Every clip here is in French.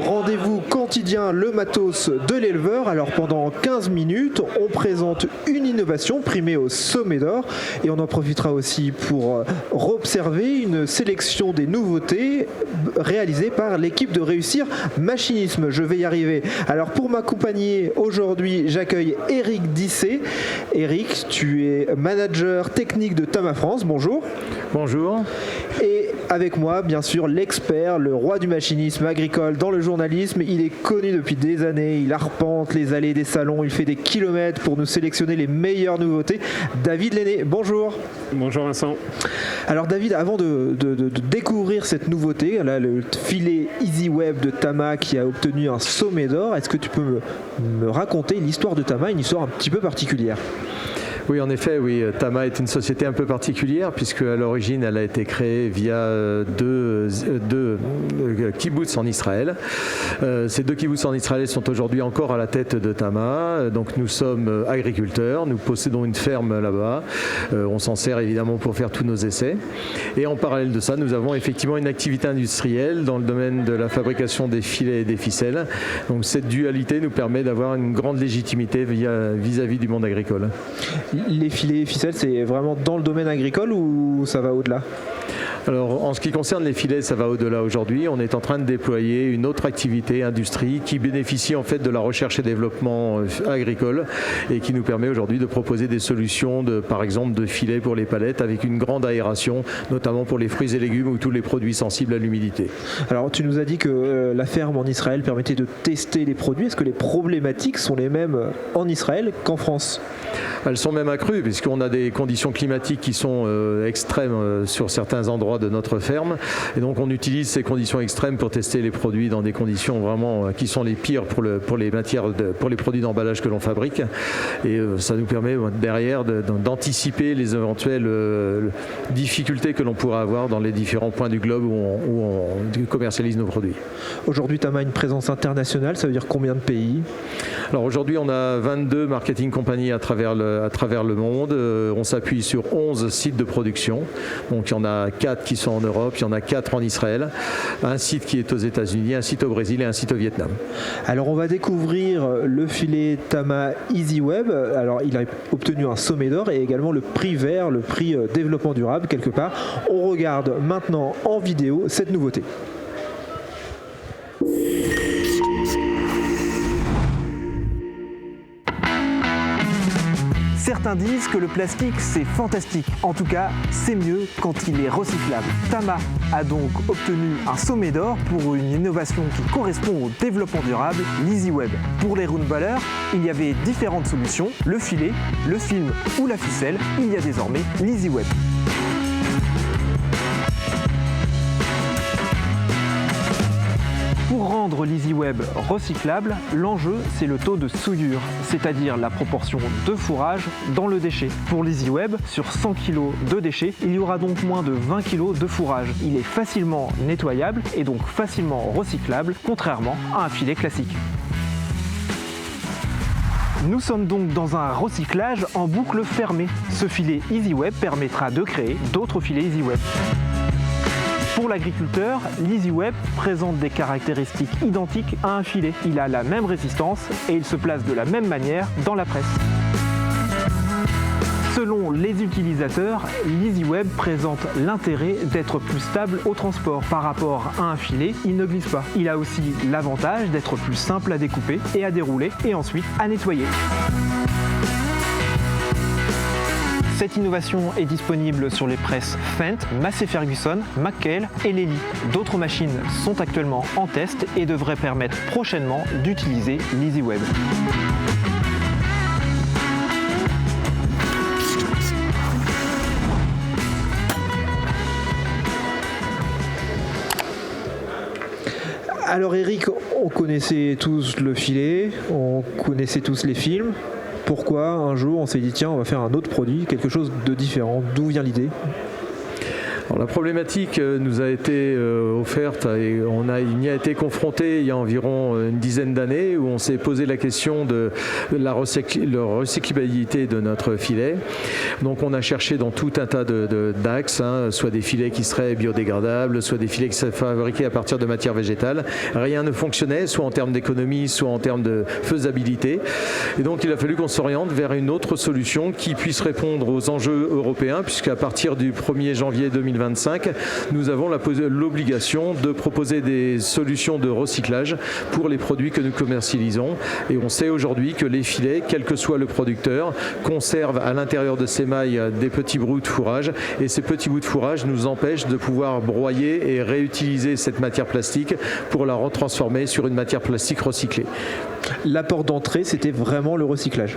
rendez-vous quotidien, le matos de l'éleveur. Alors pendant 15 minutes, on présente une innovation primée au sommet d'or et on en profitera aussi pour observer une sélection des nouveautés réalisées par l'équipe de Réussir Machinisme. Je vais y arriver. Alors pour m'accompagner aujourd'hui, j'accueille Eric Dissé. Eric, tu es manager technique de Tama France. Bonjour. Bonjour. Et avec moi, bien sûr, l'expert, le roi du machinisme agricole dans le journalisme. Il est connu depuis des années, il arpente les allées des salons, il fait des kilomètres pour nous sélectionner les meilleures nouveautés. David Lenné, bonjour. Bonjour Vincent. Alors David, avant de découvrir cette nouveauté, là, le filet EasyWeb de Tama qui a obtenu un sommet d'or, est-ce que tu peux me raconter l'histoire de Tama, une histoire un petit peu particulière ? Oui, en effet, oui. Tama est une société un peu particulière puisque à l'origine, elle a été créée via deux kibbutz en Israël. Ces deux kibbutz en Israël sont aujourd'hui encore à la tête de Tama. Donc nous sommes agriculteurs, nous possédons une ferme là-bas. On s'en sert évidemment pour faire tous nos essais. Et en parallèle de ça, nous avons effectivement une activité industrielle dans le domaine de la fabrication des filets et des ficelles. Donc cette dualité nous permet d'avoir une grande légitimité vis-à-vis du monde agricole. Les filets et ficelles, c'est vraiment dans le domaine agricole ou ça va au-delà ? Alors, en ce qui concerne les filets, ça va au-delà aujourd'hui. On est en train de déployer une autre activité, industrie, qui bénéficie en fait de la recherche et développement agricole et qui nous permet aujourd'hui de proposer des solutions, par exemple, de filets pour les palettes avec une grande aération, notamment pour les fruits et légumes ou tous les produits sensibles à l'humidité. Alors, tu nous as dit que la ferme en Israël permettait de tester les produits. Est-ce que les problématiques sont les mêmes en Israël qu'en France ? Elles sont même accrues puisqu'on a des conditions climatiques qui sont extrêmes sur certains endroits de notre ferme et donc on utilise ces conditions extrêmes pour tester les produits dans des conditions vraiment qui sont les pires pour les matières pour les produits d'emballage que l'on fabrique et ça nous permet derrière d'anticiper les éventuelles difficultés que l'on pourra avoir dans les différents points du globe où on commercialise nos produits. Aujourd'hui, Tama a une présence internationale, ça veut dire combien de pays ? Alors aujourd'hui, on a 22 marketing compagnies à travers le monde. On s'appuie sur 11 sites de production. Donc il y en a 4 qui sont en Europe, il y en a 4 en Israël, un site qui est aux États-Unis, un site au Brésil et un site au Vietnam. Alors on va découvrir le filet Tama EasyWeb. Alors il a obtenu un sommet d'or et également le prix vert, le prix développement durable quelque part. On regarde maintenant en vidéo cette nouveauté. Certains disent que le plastique c'est fantastique, en tout cas c'est mieux quand il est recyclable. Tama a donc obtenu un sommet d'or pour une innovation qui correspond au développement durable, l'EasyWeb. Pour les roundballers, il y avait différentes solutions, le filet, le film ou la ficelle, il y a désormais l'EasyWeb. Pour rendre l'EasyWeb recyclable, l'enjeu c'est le taux de souillure, c'est-à-dire la proportion de fourrage dans le déchet. Pour l'EasyWeb, sur 100 kg de déchets, il y aura donc moins de 20 kg de fourrage. Il est facilement nettoyable et donc facilement recyclable, contrairement à un filet classique. Nous sommes donc dans un recyclage en boucle fermée. Ce filet EasyWeb permettra de créer d'autres filets EasyWeb. Pour l'agriculteur, l'EasyWeb présente des caractéristiques identiques à un filet. Il a la même résistance et il se place de la même manière dans la presse. Selon les utilisateurs, l'EasyWeb présente l'intérêt d'être plus stable au transport. Par rapport à un filet, il ne glisse pas. Il a aussi l'avantage d'être plus simple à découper et à dérouler et ensuite à nettoyer. Cette innovation est disponible sur les presses Fendt, Massey Ferguson, McKell et Lely. D'autres machines sont actuellement en test et devraient permettre prochainement d'utiliser l'EasyWeb. Alors Eric, on connaissait tous le filet, on connaissait tous les films. Pourquoi un jour on s'est dit tiens on va faire un autre produit, quelque chose de différent, d'où vient l'idée ? Alors, la problématique nous a été offerte et il y a été confronté il y a environ une dizaine d'années où on s'est posé la question de la recyclabilité de notre filet. Donc on a cherché dans tout un tas d'axes, soit des filets qui seraient biodégradables, soit des filets qui seraient fabriqués à partir de matières végétales. Rien ne fonctionnait, soit en termes d'économie, soit en termes de faisabilité. Et donc il a fallu qu'on s'oriente vers une autre solution qui puisse répondre aux enjeux européens, puisqu'à partir du 1er janvier 2025, nous avons l'obligation de proposer des solutions de recyclage pour les produits que nous commercialisons. Et on sait aujourd'hui que les filets, quel que soit le producteur, conservent à l'intérieur de ces mailles des petits bouts de fourrage. Et ces petits bouts de fourrage nous empêchent de pouvoir broyer et réutiliser cette matière plastique pour la retransformer sur une matière plastique recyclée. L'apport d'entrée, c'était vraiment le recyclage.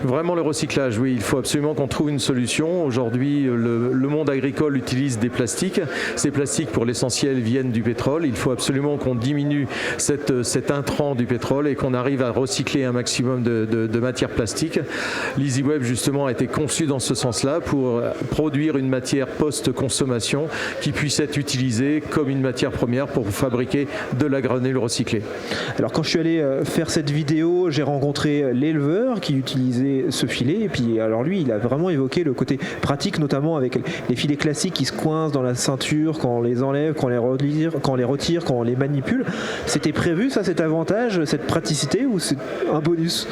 Vraiment le recyclage, oui. Il faut absolument qu'on trouve une solution. Aujourd'hui, le monde agricole utilise des plastiques. Ces plastiques, pour l'essentiel, viennent du pétrole. Il faut absolument qu'on diminue cet intrant du pétrole et qu'on arrive à recycler un maximum de matière plastique. l'EasyWeb, justement, a été conçu dans ce sens-là pour produire une matière post-consommation qui puisse être utilisée comme une matière première pour fabriquer de la granule recyclée. Alors, quand je suis allé faire cette vidéo, j'ai rencontré l'éleveur qui utilisait ce filet et puis alors lui il a vraiment évoqué le côté pratique, notamment avec les filets classiques qui se coincent dans la ceinture quand on les enlève, quand on les retire, quand on les manipule. C'était prévu ça, cet avantage, cette praticité, ou c'est un bonus ?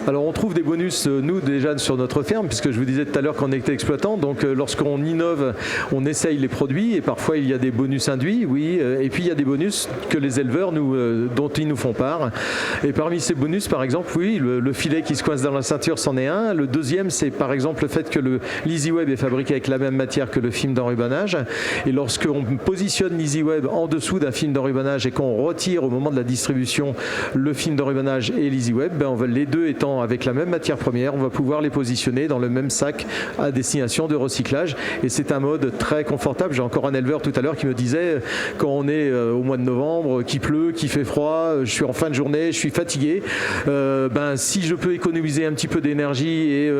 Alors on trouve des bonus, nous déjà sur notre ferme, puisque je vous disais tout à l'heure qu'on était exploitant, donc lorsqu'on innove, on essaye les produits et parfois il y a des bonus induits, oui, et puis il y a des bonus que les éleveurs dont ils nous font part. Et parmi ces bonus, par exemple, oui, le filet qui se coince dans la ceinture, c'en est un. Le deuxième, c'est par exemple le fait que l'EasyWeb est fabriqué avec la même matière que le film d'enrubanage. Et lorsqu'on positionne l'EasyWeb en dessous d'un film d'enrubanage et qu'on retire au moment de la distribution le film d'enrubanage et l'EasyWeb, les deux étant avec la même matière première, on va pouvoir les positionner dans le même sac à destination de recyclage. Et c'est un mode très confortable. J'ai encore un éleveur tout à l'heure qui me disait, quand on est au mois de novembre, qu'il pleut, qu'il fait froid, je suis en fin de journée, je suis fatigué, si je peux économiser un petit peu d'énergie et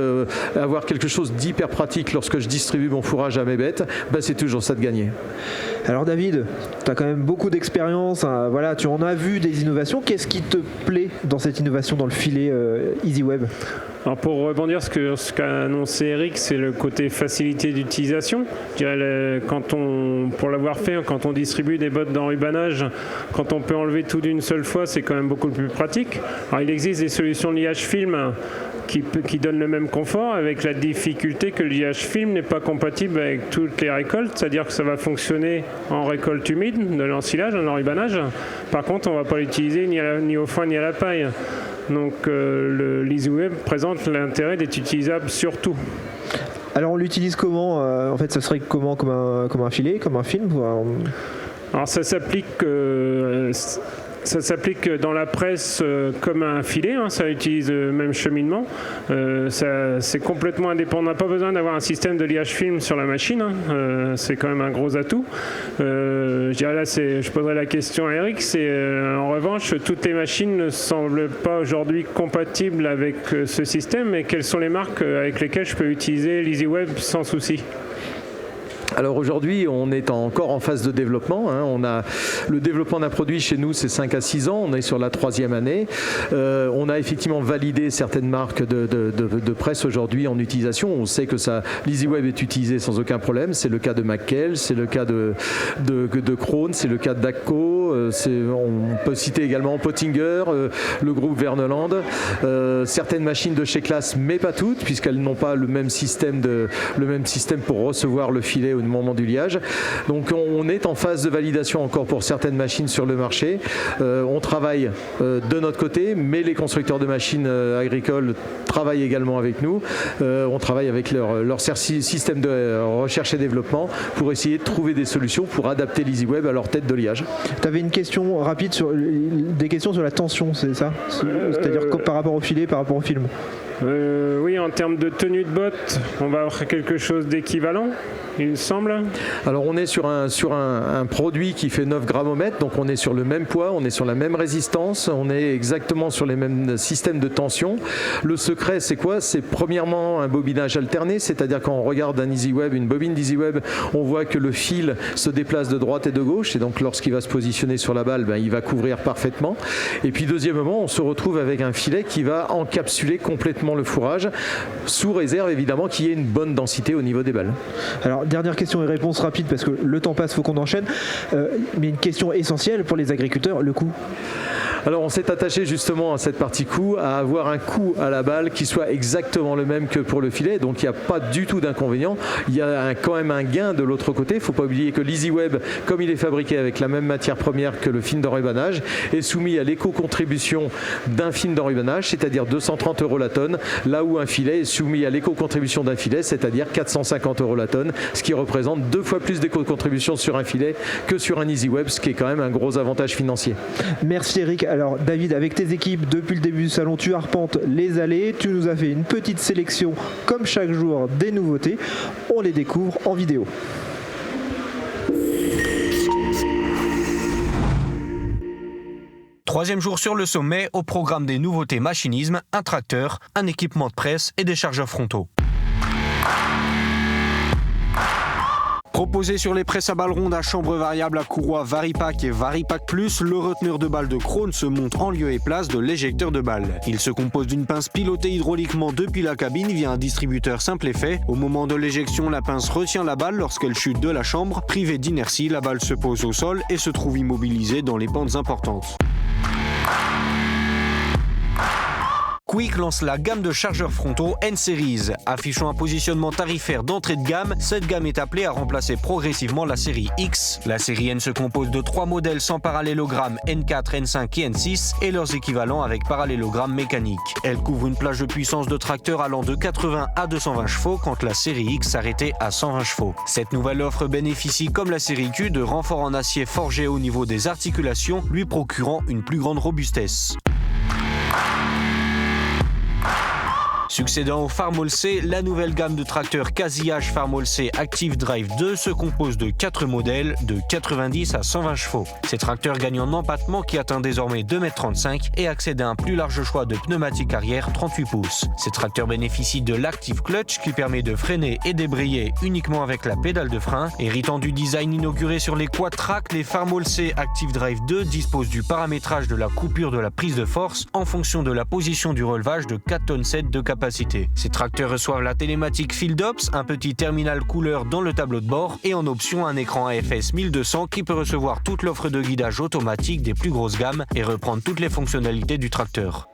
avoir quelque chose d'hyper pratique lorsque je distribue mon fourrage à mes bêtes, c'est toujours ça de gagner. Alors David, tu as quand même beaucoup d'expérience, voilà, tu en as vu des innovations. Qu'est-ce qui te plaît dans cette innovation dans le filet EasyWeb ? Alors pour rebondir sur ce qu'a annoncé Eric, c'est le côté facilité d'utilisation. Je dirais pour l'avoir fait, quand on distribue des bottes d'enrubanage, quand on peut enlever tout d'une seule fois, c'est quand même beaucoup plus pratique. Alors il existe des solutions de liage film qui donnent le même confort, avec la difficulté que le liage film n'est pas compatible avec toutes les récoltes, c'est-à-dire que ça va fonctionner en récolte humide, de l'ensilage, en enrubanage. Par contre, on ne va pas l'utiliser ni au foin ni à la paille. Donc l'EasyWeb présente l'intérêt d'être utilisable sur tout. Alors on l'utilise comment ? En fait, ça serait comment, comme un filet, comme un film ? Alors ça s'applique dans la presse comme un filet, ça utilise le même cheminement. C'est complètement indépendant. On n'a pas besoin d'avoir un système de liage film sur la machine. C'est quand même un gros atout. Je dirais là, je poserai la question à Eric. En revanche, toutes les machines ne semblent pas aujourd'hui compatibles avec ce système. Et quelles sont les marques avec lesquelles je peux utiliser l'EasyWeb sans souci ? Alors aujourd'hui, on est encore en phase de développement. On a le développement d'un produit chez nous, c'est 5 à 6 ans. On est sur la 3e année. On a effectivement validé certaines marques de presse aujourd'hui en utilisation. On sait que l'EasyWeb est utilisé sans aucun problème. C'est le cas de McKell, c'est le cas de Krohn, c'est le cas d'Agco. On peut citer également Pottinger, le groupe Verneland. Certaines machines de chez Claas, mais pas toutes, puisqu'elles n'ont pas le même système pour recevoir le filet au moment du liage. Donc on est en phase de validation encore pour certaines machines sur le marché. On travaille de notre côté, mais les constructeurs de machines agricoles travaillent également avec nous. On travaille avec leur système de recherche et développement pour essayer de trouver des solutions pour adapter l'EasyWeb à leur tête de liage. Tu avais une question rapide des questions sur la tension, c'est ça ? C'est-à-dire par rapport au filet, par rapport au film ? Oui, en termes de tenue de botte, on va avoir quelque chose d'équivalent, il me semble. Alors on est sur un produit qui fait 9 grammes au mètre, donc on est sur le même poids, on est sur la même résistance, on est exactement sur les mêmes systèmes de tension. Le secret, c'est quoi? C'est premièrement un bobinage alterné, c'est-à-dire quand on regarde un EasyWeb, une bobine d'EasyWeb, on voit que le fil se déplace de droite et de gauche, et donc lorsqu'il va se positionner sur la balle, il va couvrir parfaitement. Et puis deuxièmement, on se retrouve avec un filet qui va encapsuler complètement le fourrage, sous réserve évidemment qu'il y ait une bonne densité au niveau des balles. Alors, dernière question et réponse rapide parce que le temps passe, il faut qu'on enchaîne. Mais une question essentielle pour les agriculteurs, le coût. Alors on s'est attaché justement à cette partie coût, à avoir un coût à la balle qui soit exactement le même que pour le filet, donc il n'y a pas du tout d'inconvénient. Il y a quand même un gain de l'autre côté. Il ne faut pas oublier que l'EasyWeb, comme il est fabriqué avec la même matière première que le film d'enrubanage, est soumis à l'éco-contribution d'un film d'enrubanage, c'est-à-dire 230 € la tonne, là où un filet est soumis à l'éco-contribution d'un filet, c'est-à-dire 450 € la tonne, ce qui représente 2 fois plus d'éco-contribution sur un filet que sur un EasyWeb, ce qui est quand même un gros avantage financier. Merci Eric. Alors David, avec tes équipes depuis le début du salon, tu arpentes les allées, tu nous as fait une petite sélection comme chaque jour des nouveautés. On les découvre en vidéo. Troisième jour sur le sommet, au programme des nouveautés machinisme, un tracteur, un équipement de presse et des chargeurs frontaux. Proposé sur les presses à balles rondes à chambre variable à courroie Varipack et Varipack Plus, le reteneur de balles de Krone se monte en lieu et place de l'éjecteur de balles. Il se compose d'une pince pilotée hydrauliquement depuis la cabine via un distributeur simple effet. Au moment de l'éjection, la pince retient la balle lorsqu'elle chute de la chambre. Privée d'inertie, la balle se pose au sol et se trouve immobilisée dans les pentes importantes. Quick lance la gamme de chargeurs frontaux N-Series. Affichant un positionnement tarifaire d'entrée de gamme, cette gamme est appelée à remplacer progressivement la série X. La série N se compose de 3 modèles sans parallélogramme N4, N5 et N6 et leurs équivalents avec parallélogramme mécanique. Elle couvre une plage de puissance de tracteur allant de 80 à 220 chevaux quand la série X s'arrêtait à 120 chevaux. Cette nouvelle offre bénéficie comme la série Q de renforts en acier forgés au niveau des articulations, lui procurant une plus grande robustesse. Succédant au Farmall C, la nouvelle gamme de tracteurs Casillage Farmall C Active Drive 2 se compose de 4 modèles de 90 à 120 chevaux. Ces tracteurs gagnent en empattement qui atteint désormais 2,35 m et accèdent à un plus large choix de pneumatiques arrière 38 pouces. Ces tracteurs bénéficient de l'Active Clutch qui permet de freiner et débrayer uniquement avec la pédale de frein. Héritant du design inauguré sur les quad-tracks, les Farmall C Active Drive 2 disposent du paramétrage de la coupure de la prise de force en fonction de la position du relevage de 4,7 tonnes de capacité. Ces tracteurs reçoivent la télématique FieldOps, un petit terminal couleur dans le tableau de bord et en option un écran AFS 1200 qui peut recevoir toute l'offre de guidage automatique des plus grosses gammes et reprendre toutes les fonctionnalités du tracteur.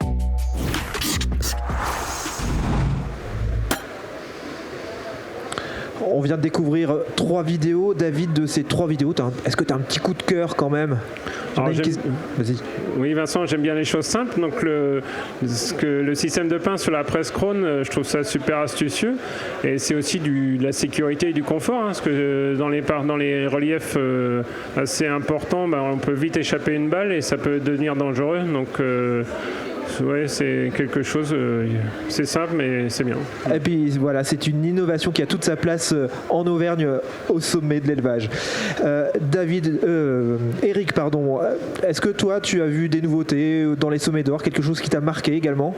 On vient de découvrir 3 vidéos. David, de ces 3 vidéos, est-ce que tu as un petit coup de cœur quand même? Vas-y. Oui, Vincent, j'aime bien les choses simples. Donc le système de pince sur la presse Krone, je trouve ça super astucieux. Et c'est aussi de la sécurité et du confort, parce que dans les reliefs assez importants, on peut vite échapper une balle et ça peut devenir dangereux. Donc ouais, c'est quelque chose, c'est simple mais c'est bien. Et puis voilà, c'est une innovation qui a toute sa place en Auvergne au sommet de l'élevage. Eric, est-ce que toi tu as vu des nouveautés dans les sommets d'or, quelque chose qui t'a marqué également?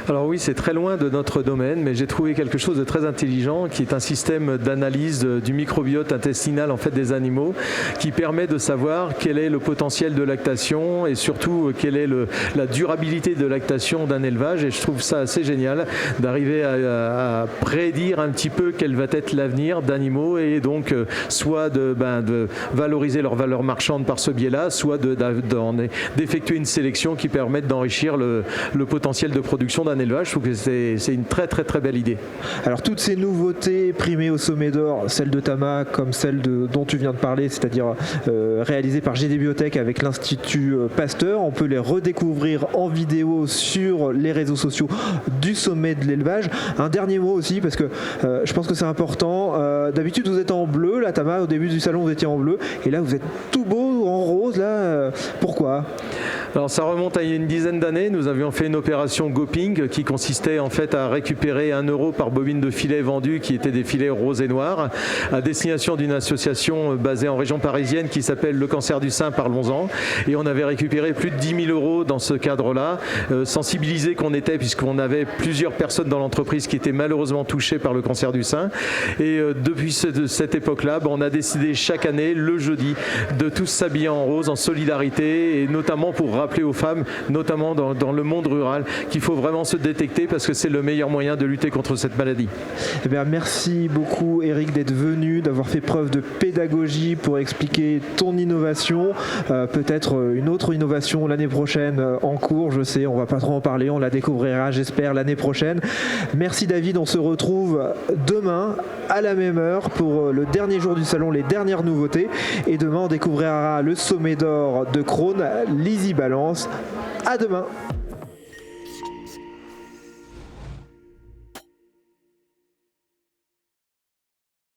Alors oui, c'est très loin de notre domaine, mais j'ai trouvé quelque chose de très intelligent qui est un système d'analyse du microbiote intestinal en fait des animaux qui permet de savoir quel est le potentiel de lactation et surtout quelle est la durabilité de lactation d'un élevage. Et je trouve ça assez génial d'arriver à prédire un petit peu quel va être l'avenir d'animaux et donc soit de valoriser leur valeur marchande par ce biais-là, soit d'effectuer une sélection qui permette d'enrichir le potentiel de production d'un élevage. Je trouve que c'est une très très très belle idée. Alors toutes ces nouveautés primées au sommet d'or, celle de Tama comme celle dont tu viens de parler, c'est-à-dire réalisées par GD Biotech avec l'Institut Pasteur, on peut les redécouvrir en vidéo sur les réseaux sociaux du sommet de l'élevage. Un dernier mot aussi parce que je pense que c'est important. D'habitude vous êtes en bleu, là Tama, au début du salon vous étiez en bleu et là vous êtes tout beau en rose là. Pourquoi ? Alors ça remonte à une dizaine d'années. Nous avions fait une opération Goping qui consistait en fait à récupérer 1 € par bobine de filet vendu, qui étaient des filets roses et noirs, à destination d'une association basée en région parisienne qui s'appelle Le Cancer du Sein, parlons-en. Et on avait récupéré plus de 10 000 € dans ce cadre-là, sensibilisés qu'on était, puisqu'on avait plusieurs personnes dans l'entreprise qui étaient malheureusement touchées par le cancer du sein. Et depuis cette époque-là, on a décidé chaque année, le jeudi, de tous s'habiller en rose, en solidarité, et notamment pour rappeler aux femmes, notamment dans le monde rural, qu'il faut vraiment se détecter parce que c'est le meilleur moyen de lutter contre cette maladie. Eh bien, merci beaucoup Eric d'être venu, d'avoir fait preuve de pédagogie pour expliquer ton innovation, peut-être une autre innovation l'année prochaine en cours, je sais, on va pas trop en parler, on la découvrira j'espère l'année prochaine. Merci David, on se retrouve demain à la même heure pour le dernier jour du salon, les dernières nouveautés, et demain on découvrira le sommet d'or de Krone, l'Easy Balance. À demain.